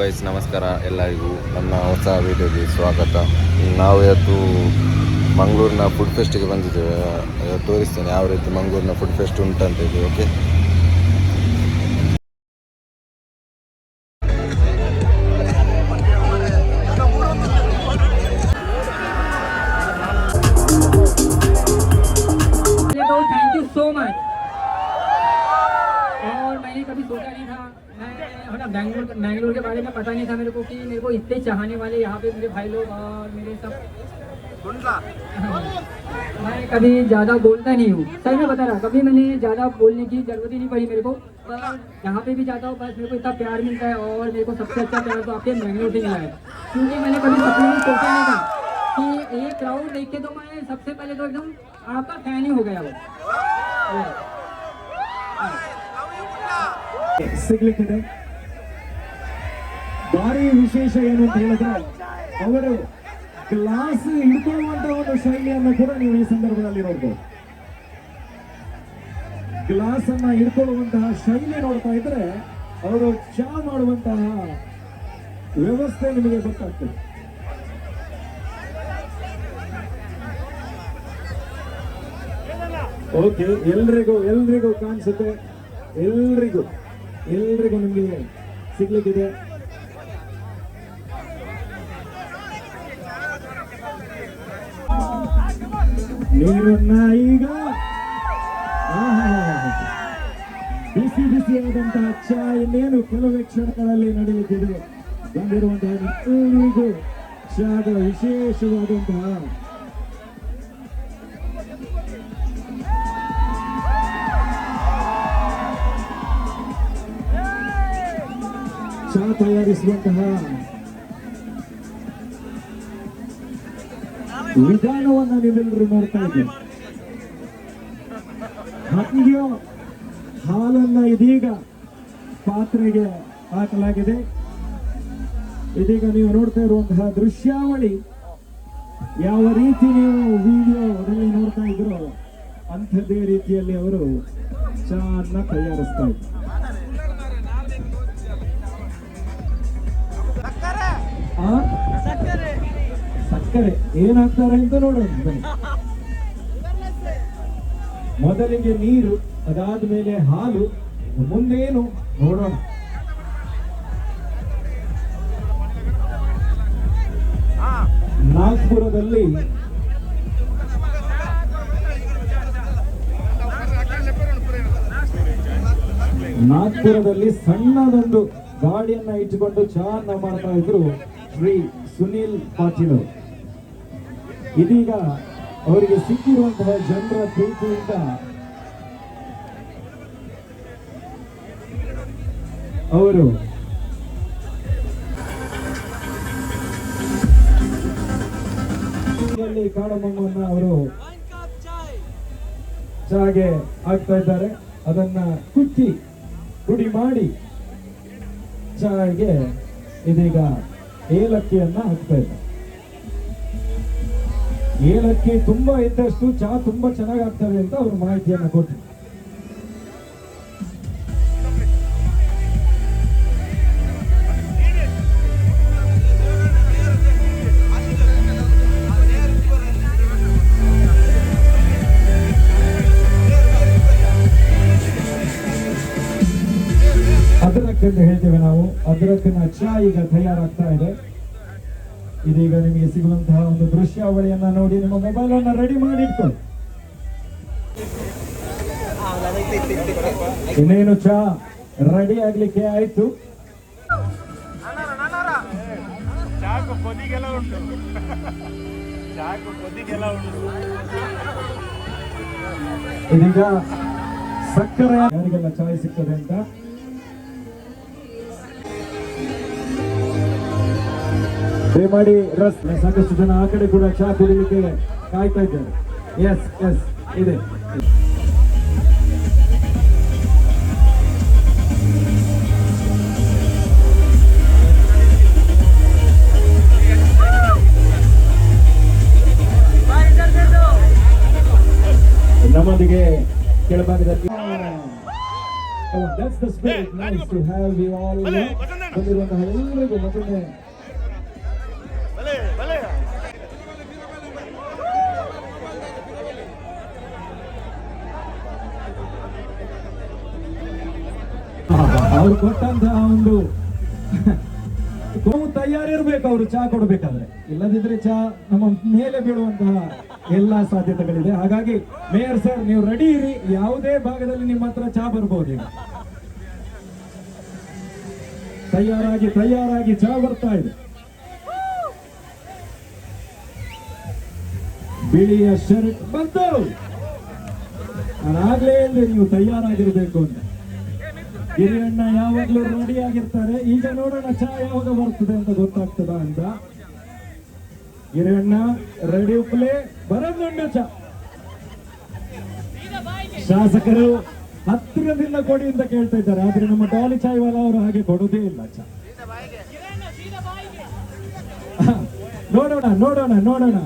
Guys ನಮಸ್ಕಾರ ಎಲ್ಲರಿಗೂ ನನ್ನ ಹೊಸ ವೀಡಿಯೋಗೆ ಸ್ವಾಗತ. ನಾವು ಇವತ್ತು ಮಂಗಳೂರಿನ ಫುಡ್ ಫೆಸ್ಟಿಗೆ ಬಂದಿದ್ದೇವೆ. ತೋರಿಸ್ತೇನೆ ಯಾವ ರೀತಿ ಮಂಗಳೂರಿನ ಫುಡ್ ಫೆಸ್ಟ್ ಉಂಟಂತ ಇದು. Okay, thank you so much. और मैंने कभी सोचा नहीं था, मैं बैंगलोर के बारे में पता नहीं था मेरे को कि मेरे को इतने चाहने वाले यहाँ पे मेरे भाई लोग और मेरे सब। मैं कभी ज़्यादा बोलता नहीं हूँ, सही में बता रहा, कभी मैंने ज़्यादा बोलने की ज़रूरत ही नहीं पड़ी मेरे को। पर यहाँ पे भी जाता हूँ, बस मेरे को इतना प्यार मिलता है और मेरे को सबसे अच्छा प्यार तो आपके बैंगलोर से मिला है। क्योंकि मैंने कभी सपने में सोचा नहीं था कि ये क्राउड देख के तो मैं सबसे पहले तो एकदम आपका फैन ही हो गया वो। ಸಿಗ್ಲಿಕ್ಕಿದೆ. ಭಾರಿ ವಿಶೇಷ ಏನು ಅಂತ ಹೇಳಿದ್ರೆ ಅವರು ಗ್ಲಾಸ್ ಹಿಡ್ಕೊಳ್ಳುವಂತ ಒಂದು ಶೈಲಿಯನ್ನು ಕೂಡ ನೀವು ಈ ಸಂದರ್ಭದಲ್ಲಿ ನೋಡ್ಬೋದು. ಗ್ಲಾಸ್ ಅನ್ನ ಹಿಡ್ಕೊಳ್ಳುವಂತಹ ಶೈಲಿ ನೋಡ್ತಾ ಇದ್ರೆ ಅವರು ಚಾ ಮಾಡುವಂತಹ ವ್ಯವಸ್ಥೆ ನಿಮಗೆ ಗೊತ್ತಾಗ್ತದೆ. ಓಕೆ, ಎಲ್ರಿಗೂ ಕಾಣಿಸುತ್ತೆ, ಎಲ್ರಿಗೂ ನಿಮಗೆ ಸಿಗ್ಲಿಕ್ಕಿದೆ. ನೀರನ್ನ ಈಗ ಬಿಸಿಯಾದಂತಹ ಚಾ ಇನ್ನೇನು ಕೆಲವೇ ಕ್ಷಣಗಳಲ್ಲಿ ನಡೆಯುತ್ತಿದೆ. ಬಂದಿರುವಂತಹ ಎಲ್ಲರಿಗೂ ಚಾದ ವಿಶೇಷವಾದಂತಹ ಚಾ ತಯಾರಿಸುವಂತಹ ವಿಧಾನವನ್ನ ನೀವೆಲ್ಲರೂ ನೋಡ್ತಾ ಇದ್ದೀರಿ. ಹಂಗೆ ಹಾಲನ್ನ ಇದೀಗ ಪಾತ್ರೆಗೆ ಹಾಕಲಾಗಿದೆ. ಇದೀಗ ನೀವು ನೋಡ್ತಾ ಇರುವಂತಹ ದೃಶ್ಯಾವಳಿ ಯಾವ ರೀತಿ ನೀವು ವಿಡಿಯೋದಲ್ಲಿ ನೋಡ್ತಾ ಇದ್ರು ಅಂಥದ್ದೇ ರೀತಿಯಲ್ಲಿ ಅವರು ಚಾ ಅನ್ನ ತಯಾರಿಸ್ತಾ ಇದ್ರು. ಸಕ್ಕರೆ ಏನಾಗ್ತಾರೆ ಅಂತ ನೋಡೋಣ. ಮೊದಲಿಗೆ ನೀರು, ಅದಾದ ಮೇಲೆ ಹಾಲು, ಮುಂದೇನು ನೋಡೋಣ. ನಾಗ್ಪುರದಲ್ಲಿ ಸಣ್ಣದೊಂದು ಗಾಡಿಯನ್ನ ಇಟ್ಟುಕೊಂಡು ಚಹಾನ್ನ ಮಾಡ್ತಾ ಇದ್ರು ಶ್ರೀ ಸುನೀಲ್ ಪಾಟೀಲ್ ಅವರು. ಇದೀಗ ಅವರಿಗೆ ಸಿಕ್ಕಿರುವಂತಹ ಜನರ ಪ್ರೀತಿಯಿಂದ ಅವರು ಕಾಡಮಣ್ಣನ್ನ ಅವರು ಚಾಗೆ ಹಾಕ್ತಾ ಇದ್ದಾರೆ. ಅದನ್ನ ಕುಟ್ಟಿ ಪುಡಿ ಮಾಡಿ ಚಾಗೆ ಇದೀಗ ಏಲಕ್ಕಿಯನ್ನ ಹಾಕ್ತಾ ಇದ್ದಾರೆ. ಏಲಕ್ಕಿ ತುಂಬಾ ಇದ್ದಷ್ಟು ಚಹಾ ತುಂಬಾ ಚೆನ್ನಾಗಿ ಆಗ್ತದೆ ಅಂತ ಅವರು ಮಾಹಿತಿಯನ್ನ ಕೊಟ್ಟರು. ಅದ್ರಕ್ ಅಂತ ಹೇಳ್ತೇವೆ ನಾವು. ಅದ್ರಕ್ಕಿನ ಚಹಾ ಈಗ ತಯಾರಾಗ್ತಾ ಇದೆ. ಇದೀಗ ನಿಮಗೆ ಸಿಗುವಂತಹ ಒಂದು ದೃಶ್ಯಾವಳಿಯನ್ನ ನೋಡಿ ನಿಮ್ಮ ಮೊಬೈಲ್ ಅನ್ನ ರೆಡಿ ಮಾಡಿ ಇಟ್ಕೊಳ್ಳಿ. ಇನ್ನೇನು ಚಹಾ ರೆಡಿ ಆಗ್ಲಿಕ್ಕೆ ಆಯ್ತು. ಇದೀಗ ಸಕ್ಕರೆ ಯಾರಿಗೆಲ್ಲ ಚಾಯ್ ಸಿಗ್ತದೆ ಅಂತ ದಯಮಾಡಿ ರಸ್. ಸಾಕಷ್ಟು ಜನ ಆ ಕಡೆ ಕೂಡ ಚಹಾ ಕುಡಿಲಿಕ್ಕೆ ಕಾಯ್ತಾ ಇದ್ದಾರೆ. ಎಸ್ ಇದೆ. ನಮ್ಮೊಂದಿಗೆ ಕೆಳಭಾಗದಲ್ಲಿ Come on, that's the spirit. Nice to have you all. ಬಂದಿರುವಂತಹ ಎಲ್ಲರಿಗೂ ಮತ್ತೊಮ್ಮೆ ಅವ್ರು ಕೊಟ್ಟಂತಹ ಒಂದು ತಯಾರಿರ್ಬೇಕು ಅವರು ಚಾ ಕೊಡ್ಬೇಕಾದ್ರೆ, ಇಲ್ಲದಿದ್ರೆ ಚಾ ನಮ್ಮ ಮೇಲೆ ಬೀಳುವಂತಹ ಎಲ್ಲಾ ಸಾಧ್ಯತೆಗಳಿದೆ. ಹಾಗಾಗಿ ಮೇಯರ್ ಸರ್ ನೀವು ರೆಡಿ ಇರಿ, ಯಾವುದೇ ಭಾಗದಲ್ಲಿ ನಿಮ್ಮ ಹತ್ರ ಚಾ ಬರ್ಬೋದು. ಈಗ ತಯಾರಾಗಿ ಚಾ ಬರ್ತಾ ಇದೆ. ಬಿಳಿಯ ಶರ್ಟ್ ಬಂತು. ನಾನಾಗ್ಲೇ ಹೇಳಿದೆ ನೀವು ತಯಾರಾಗಿರ್ಬೇಕು ಅಂತ. ಗಿರಿಯಣ್ಣ ಯಾವಾಗ್ಲೂ ರೆಡಿ ಆಗಿರ್ತಾರೆ. ಈಗ ನೋಡೋಣ ಚಾ ಯಾವಾಗ ಬರ್ತದೆ ಅಂತ ಗೊತ್ತಾಗ್ತದ ಅಂತ. ಗಿರಿಯಣ್ಣ ರೆಡಿ ಪ್ಲೇ ಬರೋದುಂಡ ಚಾ. ಶಾಸಕರು ಹತ್ತಿರದಿಂದ ಕೊಡಿ ಅಂತ ಕೇಳ್ತಾ ಇದ್ದಾರೆ, ಆದ್ರೆ ನಮ್ಮ ಡಾಲಿ ಚಾಯ್ವಾಲ ಅವರು ಹಾಗೆ ಕೊಡೋದೇ ಇಲ್ಲ ಚಾ. ನೋಡೋಣ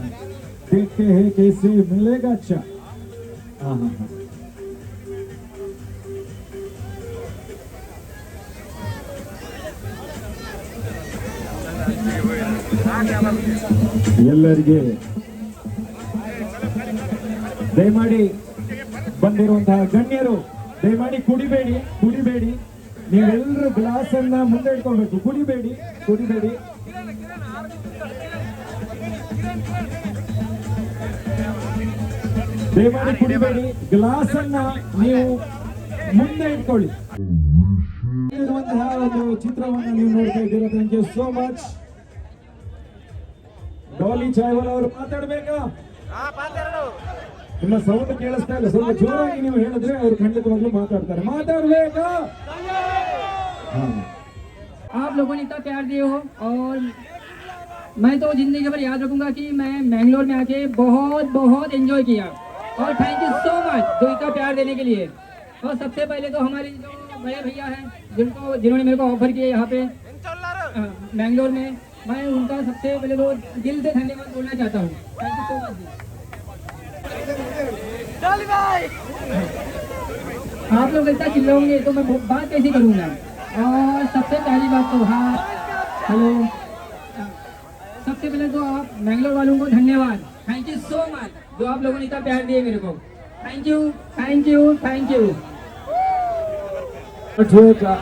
देखते हैं कैसे मिलेगा चा. ಎಲ್ಲರಿಗೆ ದಯಮಾಡಿ ಬಂದಿರುವಂತಹ ಗಣ್ಯರು ದಯಮಾಡಿ ಕುಡಿಬೇಡಿ. ನೀವೆಲ್ಲರೂ ಗ್ಲಾಸ್ ಅನ್ನ ಮುಂದೆ ಇಟ್ಕೊಳ್ಬೇಕು. ಕುಡಿಬೇಡಿ. ದಯಮಾಡಿ ಕುಡಿಬೇಡಿ. ಗ್ಲಾಸ್ ಅನ್ನ ನೀವು ಮುಂದೆ ಇಟ್ಕೊಳ್ಳಿ. ಇರುವಂತಹ ಒಂದು ಚಿತ್ರವನ್ನು ನೀವು ನೋಡ್ತಾ ಇದ್ದೀರಾ. Thank you so much. Dolly Chaiwala ಅವರು ಮಾತಾಡ್ಬೇಕಾ? ನಿಮ್ಮ ಸೌಂಡ್ ಕೇಳಿಸ್ತಾ ಇಲ್ಲ, ಸ್ವಲ್ಪ ಜೋರಾಗಿ ನೀವು ಹೇಳಿದ್ರೆ ಅವರು ಖಂಡಿತವಾಗ್ಲೂ ಮಾತಾಡ್ತಾರೆ. ಮಾತಾಡ್ಬೇಕಾ? आप लोगों ने इतना प्यार दिए हो और मैं तो जिंदगी भर याद रखूंगा कि मैं मैंगलोर में आके बहुत एंजॉय किया और थैंक यू सो मच जो इतना प्यार देने के लिए। और सबसे पहले तो हमारी जो बड़े भैया हैं जिन्होंने मेरे को ऑफर किया यहाँ पे मैंगलोर में, मैं उनका सबसे पहले तो दिल से धन्यवाद बोलना चाहता हूँ। थैंक यू सो मच जी। आप लोग इतना चिल्लाओगे तो मैं बात कैसे करूँगा। और सबसे पहली बात तो हाँ हेलो, सबसे पहले तो आप मैंगलोर वालों को धन्यवाद। थैंक यू सो मच जो आप लोगों ने इतना प्यार दिए मेरे को। Thank you.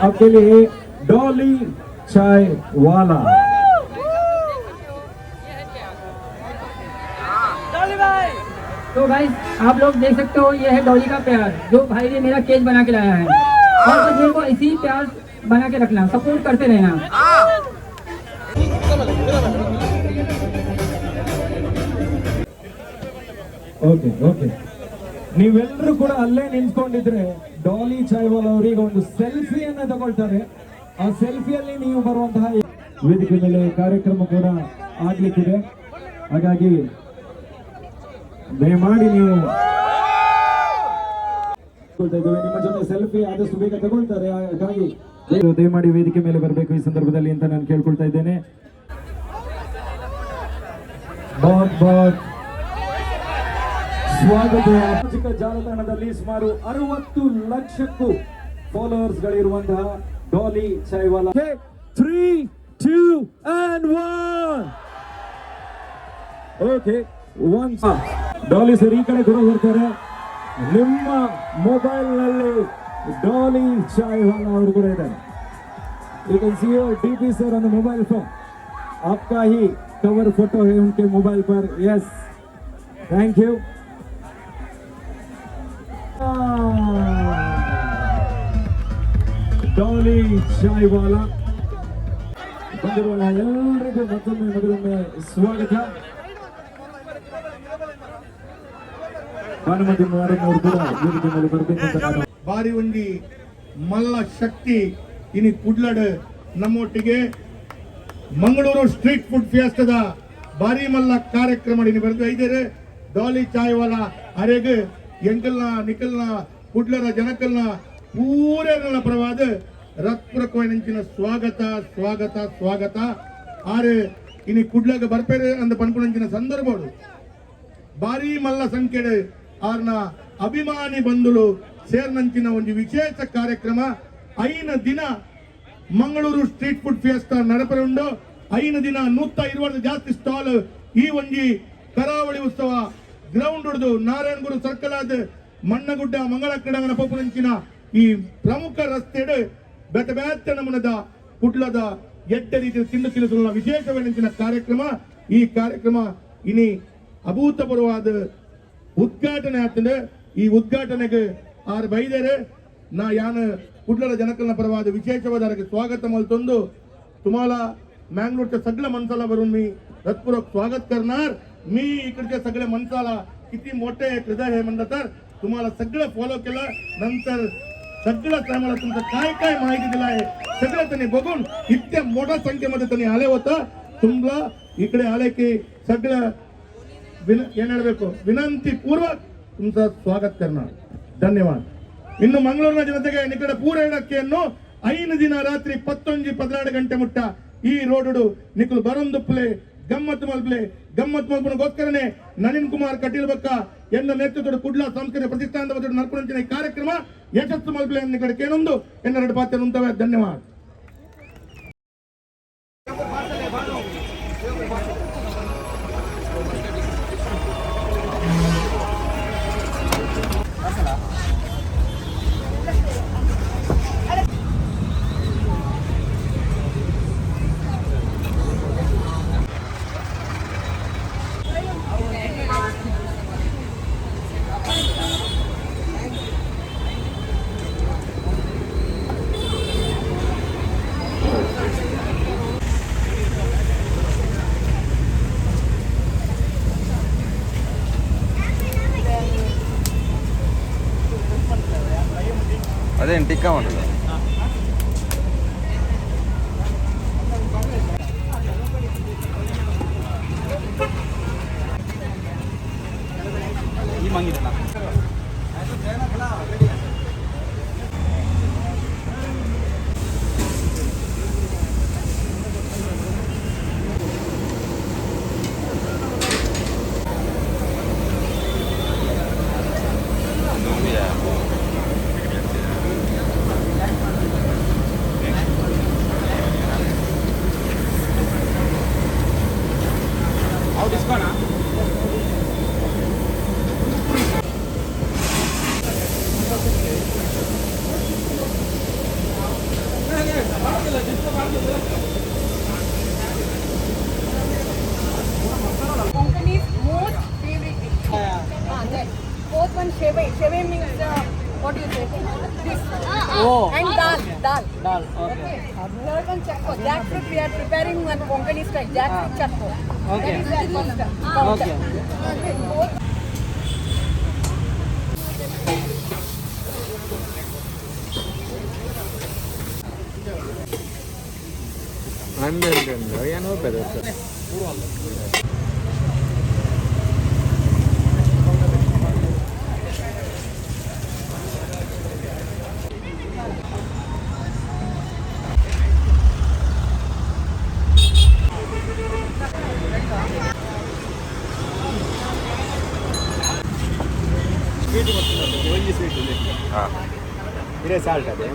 आपके लिए डॉली चाय वाला। तो भाई आप लोग देख सकते हो ये है डॉली का प्यार जो भाई ने मेरा केज बना के लाया है। और तो मेरे को इसी प्यार बना के रखना, सपोर्ट करते रहना। ಓಕೆ ನೀವೆಲ್ಲರೂ ಕೂಡ ಅಲ್ಲೇ ನಿಂತ್ಕೊಂಡಿದ್ರೆ ಡಾಲಿ ಚಾಯ್ವಾಲ ಅವರಿಗೆ ಒಂದು ಸೆಲ್ಫಿಯನ್ನ ತಗೊಳ್ತಾರೆ. ಆ ಸೆಲ್ಫಿಯಲ್ಲಿ ನೀವು ಬರುವಂತಹ ವೇದಿಕೆ ಮೇಲೆ ಕಾರ್ಯಕ್ರಮ ಕೂಡ ಆಗ್ಲಿಕ್ಕಿದೆ. ಹಾಗಾಗಿ ದಯಮಾಡಿ ನೀವು ನಿಮ್ಮ ಜೊತೆ ಸೆಲ್ಫಿ ಆದಷ್ಟು ಬೇಗ ತಗೊಳ್ತಾರೆ. ಹಾಗಾಗಿ ದಯಮಾಡಿ ವೇದಿಕೆ ಮೇಲೆ ಬರಬೇಕು ಈ ಸಂದರ್ಭದಲ್ಲಿ ಅಂತ ನಾನು ಕೇಳ್ಕೊಳ್ತಾ ಇದ್ದೇನೆ. ಬಹುತ್ ಸ್ವಾಗತ. ಸಾಮಾಜಿಕ ಜಾಲತಾಣದಲ್ಲಿ ಸುಮಾರು 60 ಲಕ್ಷಕ್ಕೂ ಫಾಲೋವರ್ಸ್ ಗಳಿರುವಂತಹ Dolly Chaiwala. 3, 2 and 1. Okay, Dolly sir ಈ ಕಡೆ ಕೂಡ ಬರ್ತಾರೆ. ನಿಮ್ಮ ಮೊಬೈಲ್ ನಲ್ಲಿ ಡಾಲಿ ಚಾಯ್ವಾಲ ಅವರು ಕೂಡ ಇದ್ದಾರೆ. You can see your DP sir on the mobile phone. आपका ही कवर फोटो है उनके मोबाइल पर. Yes, thank you. Daali Chaiwala ಬಂದಿರುವ ಎಲ್ಲರಿಗೂ ಮತ್ತೊಮ್ಮೆ ಸ್ವಾಗತ. ಭಾನುಮತಿ ಮಾರನವರು ಕೂಡ ವೇದಿಕೆ ಮೇಲೆ ಬರಬೇಕು ಅಂತ ನಾನು ಬಾರಿ ಒಂಜಿ ಮಲ್ಲ ಶಕ್ತಿ ಇನಿ ಕುಡ್ಲಡ್ ನಮ್ಮೊಟ್ಟಿಗೆ ಮಂಗಳೂರು ಸ್ಟ್ರೀಟ್ ಫುಡ್ ಫಿಯೆಸ್ಟಾದ ಬಾರಿ ಮಲ್ಲ ಕಾರ್ಯಕ್ರಮ ಬರ್ದು ಐದೇರೆ ಡಾಲಿ ಚಾಯ್ವಾಲ ಅರೆಗ್ ಎಂಕಲ್ನ ನಿಕಲ್ನ ಕುಡ್ಲರ ಜನಕಲ್ನ ಪೂರೆಲ್ಲ ಪರವಾದ ರತ್ಪೂರ್ವಕವಾದ ಸ್ವಾಗತ ಆರೆ ಇನಿ ಕುಡ್ಲಗ ಬರ್ಪೇರೆ ಅಂದ ಪನ್ಪುನಂಚಿನ ಸಂದರ್ಭಗಳು ಬಾರಿ ಮಲ್ಲ ಸಂಖ್ಯೆಡ್ ಆರ್ನ ಅಭಿಮಾನಿ ಬಂಧುಲು ಸೇರ್ನಂಚಿನ ಒಂದು ವಿಶೇಷ ಕಾರ್ಯಕ್ರಮ ಐನ ದಿನ ಮಂಗಳೂರು ಸ್ಟ್ರೀಟ್ ಫುಡ್ ಫಿಯೆಸ್ಟಾ ನಡಪರುಂಡು ಐನ ದಿನ 120 ಜಾಸ್ತಿ ಸ್ಟಾಲ್ ಈ ಒಂಜಿ ಕರಾವಳಿ ಉತ್ಸವ ಗ್ರೌಂಡ್ ಹೊಡೆದು ನಾರಾಯಣಗುರು ಸರ್ಕಲ್ ಆದ ಮಣ್ಣಗುಡ್ಡ ಮಂಗಳ ಕ್ರೀಡಾಂಗಣ ಪೋಪುನಂಚಿನ ಈ ಪ್ರಮುಖ ರಸ್ತೆಡ್ ಬೆತ್ತ ಬೆತ್ತ ನಮೂನದ ಕುಡ್ಲದ ಎಡ್ಡ ರೀತಿಯ ತಿಂಡು ತಿನಿಸುಗಳ ವಿಶೇಷವೆನಿಸಿನ ಕಾರ್ಯಕ್ರಮ ಈ ಕಾರ್ಯಕ್ರಮ ಇನಿ ಅಭೂತಪೂರ್ವವಾದ ಉದ್ಘಾಟನೆ ಆಗ್ತದೆ ಈ ಉದ್ಘಾಟನೆಗೆ ಆರು ಬೈದೇರೆ ನಾ ಯಾನ ಕುಡ್ಲದ ಜನಕಲ್ನ ಪರವಾದ विशेषवाद स्वागत मलतोंदु तुम्हाला मँगलोरच्या सगळ्या माणसाला भरून मी हृदयपूर्वक स्वागत करणार मी इकडच्या सगळ्या माणसाला किती मोठे हृदय आहे म्हणलं तर तुम्हाला सगळं फॉलो केलं नंतर सगळं आम्हाला तुमचं काय काय माहिती दिलं आहे सगळं त्यांनी बघून इतक्या मोठ्या संख्येमध्ये त्यांनी आले होतं तुम्हाला इकडे आले की सगळं येणार ಬೇಕು ವಿನಂತಿ ಪೂರ್ವಕ तुमचं स्वागत करणार धन्यवाद ಇನ್ನು ಮಂಗಳೂರಿನ ಜನತೆಗೆ ನಿಕಟ ಪೂರ ಇಡಕ್ಕೆಯನ್ನು 5 ದಿನ ರಾತ್ರಿ 11-12 ಗಂಟೆ ಮುಟ್ಟ ಈ ರೋಡು ನಿಕಲು ಬರೊಂದುಪ್ಲೆ ಗಮ್ಮತ್ ಮಲ್ಪನಗೋಸ್ಕರನೇ ನಳಿನ್ ಕುಮಾರ್ ಕಟೀಲ್ ಬಕ್ಕ ಎನ್ನ ನೇತೃತ್ವದ ಕುಡ್ಲ ಸಂಸ್ಕೃತಿ ಪ್ರತಿಷ್ಠಾನದ ನಡ್ಕೊಂಡ ಕಾರ್ಯಕ್ರಮ ಯಶಸ್ಸು ಮಲ್ಪಲೆ ನಿಕಟ ಕೇನೊಂದು ಎನ್ನೆರಡು ಪಾತ್ರ ಉಂಟವೆ ಧನ್ಯವಾದ ಅದೇನು ಟಿಕ್ಕಾ ಮಾಡಲ್ಲ ಈ ಮಂಗಿದಲ್ಲ Konkani's most favorite dish. Then fourth one sheve. Sheve means what do you say? This. And dal. Dal Okay. Third one chakko. Jackfruit we are preparing one Konkani style. Jackfruit chakko. Okay. That is our first. Okay. Fourth. ಏನೋ ಬೇರೆ sweet ಬರ್ತದೆ ಒಂಜಿ sweet ಇದೆ ಹಾಂ ಇರೇ salt ಅದೇ